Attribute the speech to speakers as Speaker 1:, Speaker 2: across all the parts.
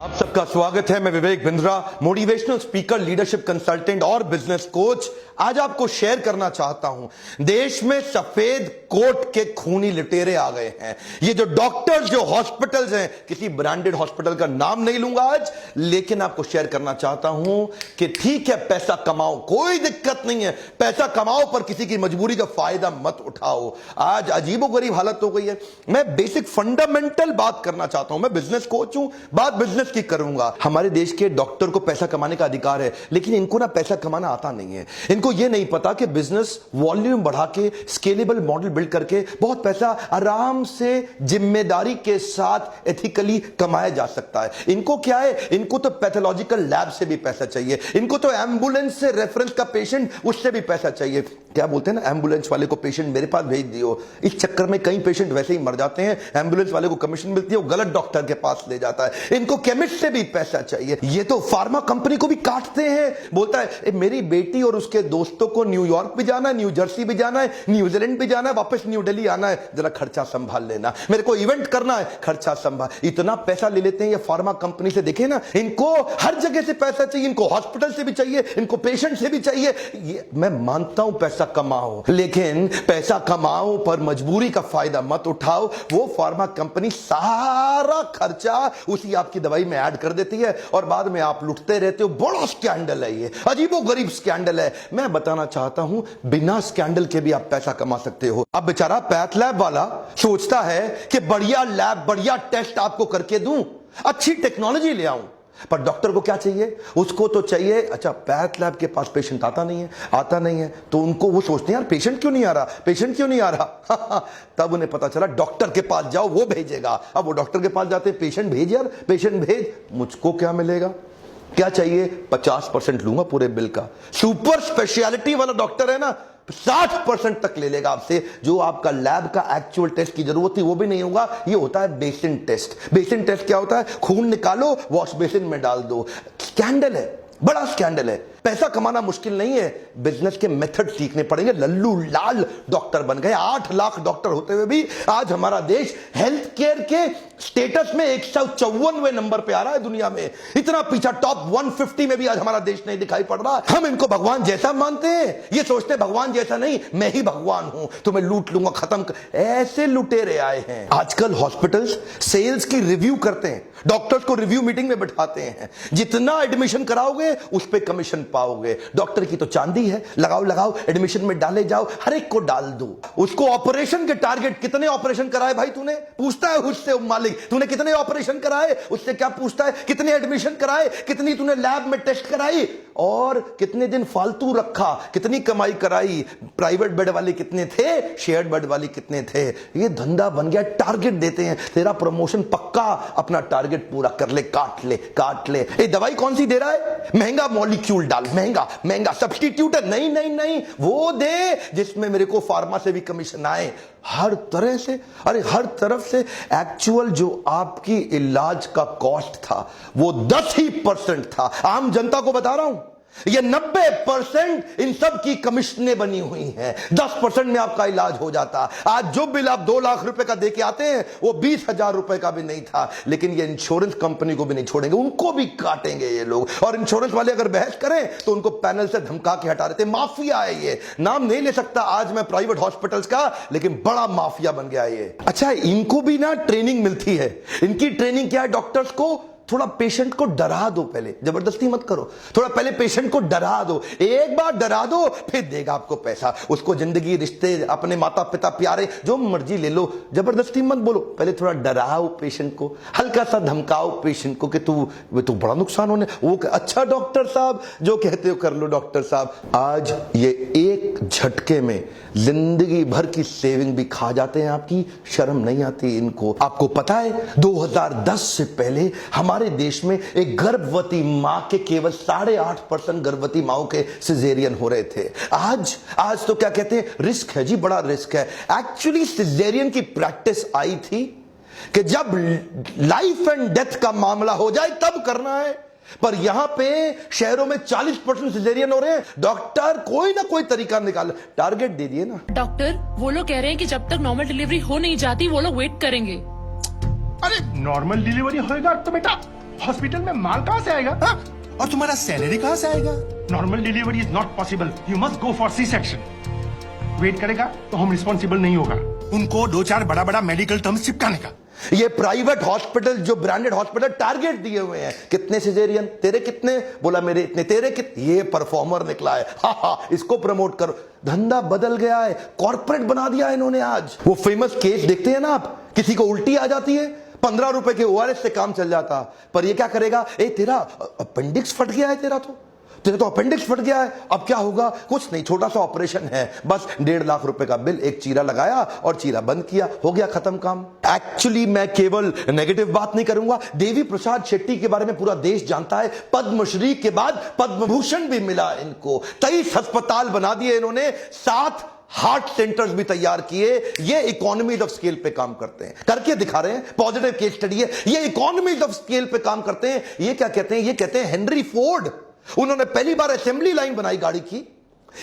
Speaker 1: आप सबका स्वागत है। मैं Vivek Bindra, motivational speaker, leadership consultant और बिजनेस कोच। आज आपको शेयर करना चाहता हूं, देश में सफेद कोट के खूनी लुटेरे आ गए हैं। ये जो डॉक्टर्स, जो हॉस्पिटल्स हैं, किसी ब्रांडेड हॉस्पिटल का नाम नहीं लूंगा आज, लेकिन आपको शेयर करना चाहता हूं कि ठीक है, पैसा कमाओ, कोई दिक्कत नहीं है, पैसा कमाओ, पर किसी की मजबूरी का फायदा मत उठाओ। आज अजीबोगरीब हालत हो गई है। मैं बेसिक फंडामेंटल बात करना चाहता हूं। मैं बिजनेस कोच हूं, बात बिजनेस की करूंगा। हमारे देश के डॉक्टर को पैसा कमाने का अधिकार है, लेकिन इनको ना पैसा कमाना आता नहीं है। इनको यह नहीं पता कि बिजनेस वॉल्यूम बढ़ा के, स्केलेबल मॉडल बिल्ड करके बहुत पैसा आराम से, जिम्मेदारी के साथ, एथिकली कमाया जा सकता है। इनको क्या है, इनको तो पैथोलॉजिकल लैब से भी पैसा चाहिए, इनको तो एम्बुलेंस से रेफरेंस का पेशेंट, उससे भी पैसा चाहिए। क्या बोलते हैं ना, एम्बुलेंस वाले को पेशेंट मेरे पास भेज दियो। इस चक्कर में कई पेशेंट वैसे ही मर जाते हैं। एम्बुलेंस वाले को कमीशन मिलती है, वो गलत डॉक्टर के पास ले जाता है। इनको केमिस्ट से भी पैसा चाहिए। ये तो फार्मा कंपनी को भी काटते हैं। बोलता है मेरी बेटी और उसके दोस्तों को न्यूयॉर्क भी जाना है, न्यू जर्सी भी जाना है, न्यूजीलैंड भी जाना है, वापस न्यू दिल्ली आना है, जरा खर्चा संभाल लेना। मेरे को इवेंट करना है, खर्चा संभाल। इतना पैसा ले लेते हैं ये फार्मा कंपनी से। देखे ना, इनको हर जगह से पैसा चाहिए, इनको हॉस्पिटल से भी चाहिए, इनको पेशेंट से भी चाहिए। ये मैं मानता हूं, पैसा कमाओ, लेकिन पैसा कमाओ पर मजबूरी का फायदा मत उठाओ। वो फार्मा कंपनी सारा खर्चा उसी आपकी दवाई में ऐड कर देती है और बाद में आप लुटते रहते हो। बड़ा स्कैंडल है ये, अजीबोगरीब स्कैंडल है। मैं बताना चाहता हूं, बिना स्कैंडल के भी आप पैसा कमा सकते हो। अब बेचारा पैथ लैब वाला सोचता है कि बढ़िया लैब, बढ़िया टेस्ट आपको करके दूं, अच्छी टेक्नोलॉजी ले आऊं, पर डॉक्टर को क्या चाहिए? उसको तो चाहिए, अच्छा पैथ लैब के पास पेशेंट आता नहीं है, तो उनको वो सोचते हैं यार पेशेंट क्यों नहीं आ रहा, पेशेंट क्यों नहीं आ रहा। तब उन्हें पता चला डॉक्टर के पास जाओ, वो भेजेगा। अब वो डॉक्टर के पास जाते हैं, पेशेंट भेज यार, पेशेंट भेज, मुझको क्या मिलेगा? क्या चाहिए? 50% लूंगा पूरे बिल का। सुपर स्पेशलिटी वाला डॉक्टर है ना, 60% तक ले लेगा आपसे। जो आपका लैब का एक्चुअल टेस्ट की जरूरत थी वो भी नहीं होगा। ये होता है बेसिन टेस्ट। बेसिन टेस्ट क्या होता है? खून निकालो, वॉश बेसिन में डाल दो। स्कैंडल है, बड़ा स्कैंडल है। पैसा कमाना मुश्किल नहीं है, बिजनेस के मेथड सीखने पड़ेंगे। लल्लू लाल डॉक्टर बन गए। 8 लाख डॉक्टर होते हुए भी आज हमारा देश हेल्थ केयर के स्टेटस में 154वें नंबर पे आ रहा है दुनिया में। इतना पीछा, टॉप 150 में भी आज हमारा देश नहीं दिखाई पड़ रहा। हम इनको भगवान जैसा मानते हैं, ये सोचते हैं भगवान जैसा नहीं, मैं ही भगवान हूं, तुम्हें लूट लूंगा, खत्म कर। ऐसे लुटेरे आए हैं। आजकल हॉस्पिटल्स सेल्स की रिव्यू करते हैं, डॉक्टर्स को रिव्यू मीटिंग में बिठाते हैं। जितना एडमिशन कराओगे उस पर कमीशन पाओगे। डॉक्टर की तो चांदी है, लगाओ, एडमिशन में डाले जाओ, हर एक को डाल दो। उसको ऑपरेशन के टारगेट, कितने ऑपरेशन कराए भाई तूने, पूछता है उससे मालिक, तूने कितने ऑपरेशन कराए? उससे क्या पूछता है? कितने एडमिशन कराए, कितनी तूने लैब में टेस्ट कराई, और कितने दिन फालतू रखा, कितनी कमाई कराई, प्राइवेट बेड वाले कितने थे, शेयर्ड बेड वाले कितने थे। ये धंधा बन गया। टारगेट देते हैं, तेरा प्रमोशन पक्का, अपना टारगेट पूरा कर ले, काट ले। ये दवाई कौन सी दे रहा है? महंगा मॉलिक्यूल डाल, महंगा सब्स्टिट्यूट है। नहीं, वो दे जिसमें मेरे को फार्मा से भी कमीशन आए। हर तरह से, अरे हर तरफ से। एक्चुअल जो आपकी इलाज का कॉस्ट था वो 10% था। आम जनता को बता रहा हूं, ये 90% इन सब की कमीशनें बनी हुई हैं। 10% में आपका इलाज हो जाता। आज जो बिल आप 2 लाख रुपए का देके आते हैं वो 20,000 रुपए का भी नहीं था। लेकिन ये इंश्योरेंस कंपनी को भी नहीं छोड़ेंगे, उनको भी काटेंगे ये लोग। और इंश्योरेंस वाले अगर बहस करें तो उनको पैनल से धमका के हटा देते। माफिया है ये, नाम नहीं ले सकता आज मैं प्राइवेट हॉस्पिटल्स का, लेकिन बड़ा माफिया बन गया ये। अच्छा, इनको भी ना ट्रेनिंग मिलती है। इनकी ट्रेनिंग क्या है? डॉक्टर्स को थोड़ा पेशेंट को डरा दो, पहले जबरदस्ती मत करो, थोड़ा पहले पेशेंट को डरा दो। एक बार डरा दो, फिर देगा आपको पैसा। उसको जिंदगी, रिश्ते, अपने माता पिता, प्यारे, जो मर्जी ले लो, जबरदस्ती मत बोलो। पहले थोड़ा डराओ पेशेंट को, हल्का सा धमकाओ पेशेंट को कि तू बड़ा नुकसान होने। वो अच्छा डॉक्टर साहब, जो कहते हो कर लो डॉक्टर साहब। आज ये एक झटके में जिंदगी भर की सेविंग भी खा जाते हैं आपकी। शर्म नहीं आती इनको। आपको पता है 2010 से पहले हमारे देश में एक गर्भवती मां के केवल 8.5% गर्भवती माओं के सिजेरियन हो रहे थे। आज तो क्या कहते हैं, रिस्क है जी, बड़ा रिस्क है। एक्चुअली सिजेरियन की प्रैक्टिस आई थी कि जब लाइफ एंड डेथ का मामला हो जाए तब करना है, पर यहां पे शहरों में 40% सिजेरियन हो रहे हैं। डॉक्टर कोई ना कोई तरीका निकाल, टारगेट दे दिए ना।
Speaker 2: डॉक्टर, वो लोग कह रहे हैं कि जब तक नॉर्मल डिलीवरी हो नहीं जाती वो लोग वेट करेंगे।
Speaker 3: अरे नॉर्मल डिलीवरी होएगा तो बेटा हॉस्पिटल में माल कहाँ से आएगा?
Speaker 4: हाँ? और तुम्हारा सैलरी कहाँ से आएगा?
Speaker 3: Normal delivery is not possible, you must go for C section. Wait करेगा तो हम रिस्पॉन्सिबल नहीं होगा।
Speaker 4: उनको 2-4 बड़ा बड़ा मेडिकल टर्म्स चिपकाने का।
Speaker 1: ये प्राइवेट हॉस्पिटल, जो ब्रांडेड हॉस्पिटल, टारगेट दिए हुए हैं। कितने सिजेरियन, तेरे कितने, बोला मेरे इतने, तेरे कितने। ये परफॉर्मर निकला है, हा, इसको प्रमोट करो। धंधा बदल गया है, कॉर्पोरेट बना दिया है इन्होंने। आज वो फेमस केस देखते हैं ना आप, किसी को उल्टी आ जाती है, 15 रुपए के ORS से काम चल जाता, पर ये क्या करेगा, ए तेरा अपेंडिक्स फट गया है, तेरा तो अपेंडिक्स फट गया है, अब क्या होगा, कुछ नहीं, छोटा सा ऑपरेशन है, बस 1.5 लाख रुपए का बिल, एक चीरा लगाया और चीरा बंद किया, हो गया, खत्म काम। एक्चुअली मैं केवल नेगेटिव बात नहीं करूंगा, देवी प्रसाद शेट्टी के बारे में पूरा देश जानता है। पद्मश्री के बाद पद्म भूषण भी मिला इनको। 23 अस्पताल बना दिए इन्होंने, 7 हार्ट सेंटर्स भी तैयार किए। ये इकोनॉमीज ऑफ स्केल पे काम करते हैं, करके दिखा रहे हैं, पॉजिटिव केस स्टडी है। ये इकोनॉमीज ऑफ स्केल पे काम करते हैं। ये क्या कहते हैं, ये कहते हैं हेनरी फोर्ड। उन्होंने पहली बार असेंबली लाइन बनाई गाड़ी की।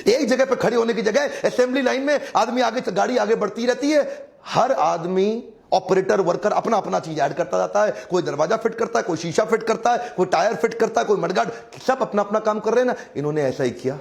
Speaker 1: एक जगह पे खड़े होने की जगह असेंबली लाइन में आदमी आगे, गाड़ी आगे बढ़ती रहती है, हर आदमी ऑपरेटर वर्कर अपना अपना चीज ऐड करता जाता है। कोई दरवाजा फिट करता है, कोई शीशा फिट करता है, कोई टायर फिट करता है, कोई मडगार्ड, सब अपना अपना काम कर रहे हैं ना। इन्होंने ऐसा ही किया।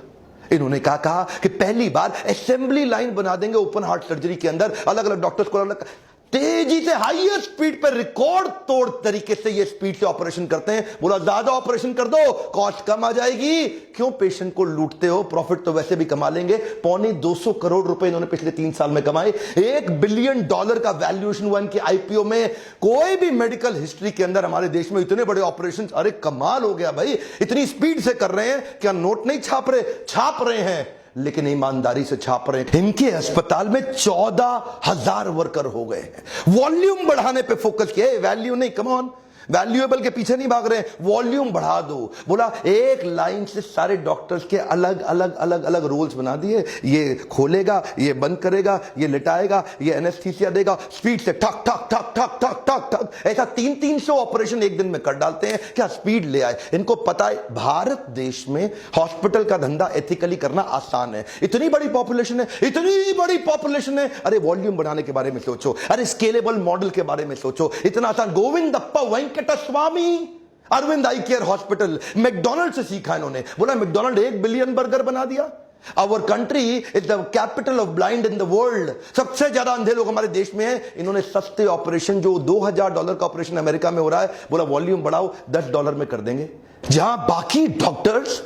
Speaker 1: इन्होंने कहा कि पहली बार असेंबली लाइन बना देंगे ओपन हार्ट सर्जरी के अंदर, अलग अलग डॉक्टर्स को अलग तेजी से हाईएस्ट स्पीड पर, रिकॉर्ड तोड़ तरीके से ये स्पीड से ऑपरेशन करते हैं। बोला ज्यादा ऑपरेशन कर दो, कॉस्ट कम आ जाएगी। क्यों पेशेंट को लूटते हो, प्रॉफिट तो वैसे भी कमा लेंगे। 250 करोड़ रुपए इन्होंने पिछले 3 साल में कमाए। $1 बिलियन का वैल्यूएशन हुआ इनके IPO में। कोई भी मेडिकल हिस्ट्री के अंदर हमारे देश में इतने बड़े ऑपरेशन, अरे कमाल हो गया भाई। इतनी स्पीड से कर रहे हैं, क्या नोट नहीं छाप रहे, छाप रहे हैं, लेकिन ईमानदारी से छाप रहे हैं। इनके अस्पताल में 14,000 वर्कर हो गए हैं। वॉल्यूम बढ़ाने पे फोकस किया, वैल्यू नहीं, कम ऑन, वैल्यूएबल के पीछे नहीं भाग रहे हैं, वॉल्यूम बढ़ा दो। बोला एक लाइन से सारे डॉक्टर्स के अलग अलग अलग अलग रोल्स बना दिए। ये खोलेगा, ये बंद करेगा, ये लिटाएगा, ये एनेस्थीसिया देगा, स्पीड से ठक ठक ठक ठक ठक ठक ठक, ऐसा 300 ऑपरेशन एक दिन में कर डालते हैं। क्या स्पीड ले आए, इनको पता है भारत देश में हॉस्पिटल का धंधा एथिकली करना आसान है। इतनी बड़ी पॉपुलेशन है, इतनी बड़ी पॉपुलेशन है, अरे वॉल्यूम बढ़ाने के बारे में सोचो, अरे स्केलेबल मॉडल के बारे में सोचो, इतना आसान। गोविंदप्पा वेंकटस्वामी, अरविंद आई केयर हॉस्पिटल, मैकडॉनल्ड से सीखा इन्होंने। बोला मैकडॉनल्ड 1 बिलियन बर्गर बना दिया। Our country is the capital of blind in the world. सबसे ज्यादा अंधे लोग हमारे देश में हैं। इन्होंने सस्ते ऑपरेशन, जो $2,000 का ऑपरेशन अमेरिका में हो रहा है, बोला वॉल्यूम बढ़ाओ, $10 में कर देंगे। जहां बाकी डॉक्टर्स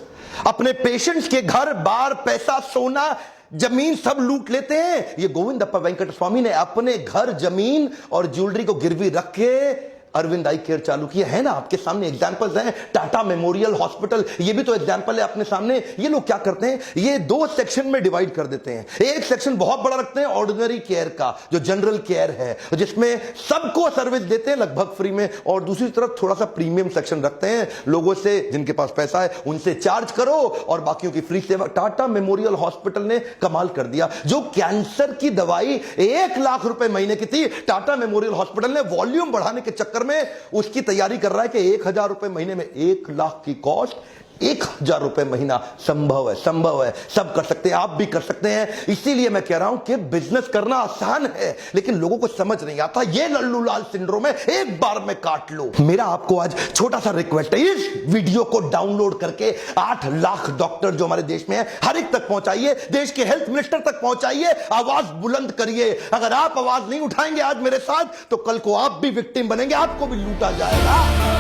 Speaker 1: अपने पेशेंट्स के घर बार, पैसा, सोना, जमीन सब लूट लेते हैं, ये गोविंदप्पा वेंकटस्वामी ने अपने घर, जमीन और ज्वेलरी को गिरवी रख के अरविंद आई केयर चालू किया है ना। आपके सामने एग्जांपल्स हैं, टाटा मेमोरियल हॉस्पिटल, ये भी तो एग्जांपल है अपने सामने। ये लोग क्या करते हैं, ये 2 सेक्शन में डिवाइड कर देते हैं। एक सेक्शन बहुत बड़ा रखते हैं ऑर्डिनरी केयर का, जो जनरल केयर है, जिसमें सबको सर्विस देते हैं लगभग फ्री में, और दूसरी तरफ थोड़ा सा प्रीमियम सेक्शन रखते हैं, लोगों से जिनके पास पैसा है उनसे चार्ज करो और बाकियों की फ्री सेवा। टाटा मेमोरियल हॉस्पिटल ने कमाल कर दिया। जो कैंसर की दवाई 1 लाख रुपए महीने की थी, टाटा मेमोरियल हॉस्पिटल ने वॉल्यूम बढ़ाने के चक्कर में उसकी तैयारी कर रहा है कि 1,000 रुपए महीने में, 1 लाख की कॉस्ट, 1,000 रुपए महीना। संभव है, संभव है, सब कर सकते हैं, आप भी कर सकते हैं। इसीलिए मैं कह रहा हूं कि बिजनेस करना आसान है, लेकिन लोगों को समझ नहीं आता। ये लल्लू लाल सिंड्रोम है, एक बार में काट लो। मेरा आपको आज छोटा सा रिक्वेस्ट है, इस वीडियो को डाउनलोड करके 8 लाख डॉक्टर जो हमारे देश में है, हर एक तक पहुंचाइए, देश के हेल्थ मिनिस्टर तक पहुंचाइए, आवाज बुलंद करिए। अगर आप आवाज नहीं उठाएंगे आज मेरे साथ, तो कल को आप भी विक्टिम बनेंगे, आपको भी लूटा जाएगा।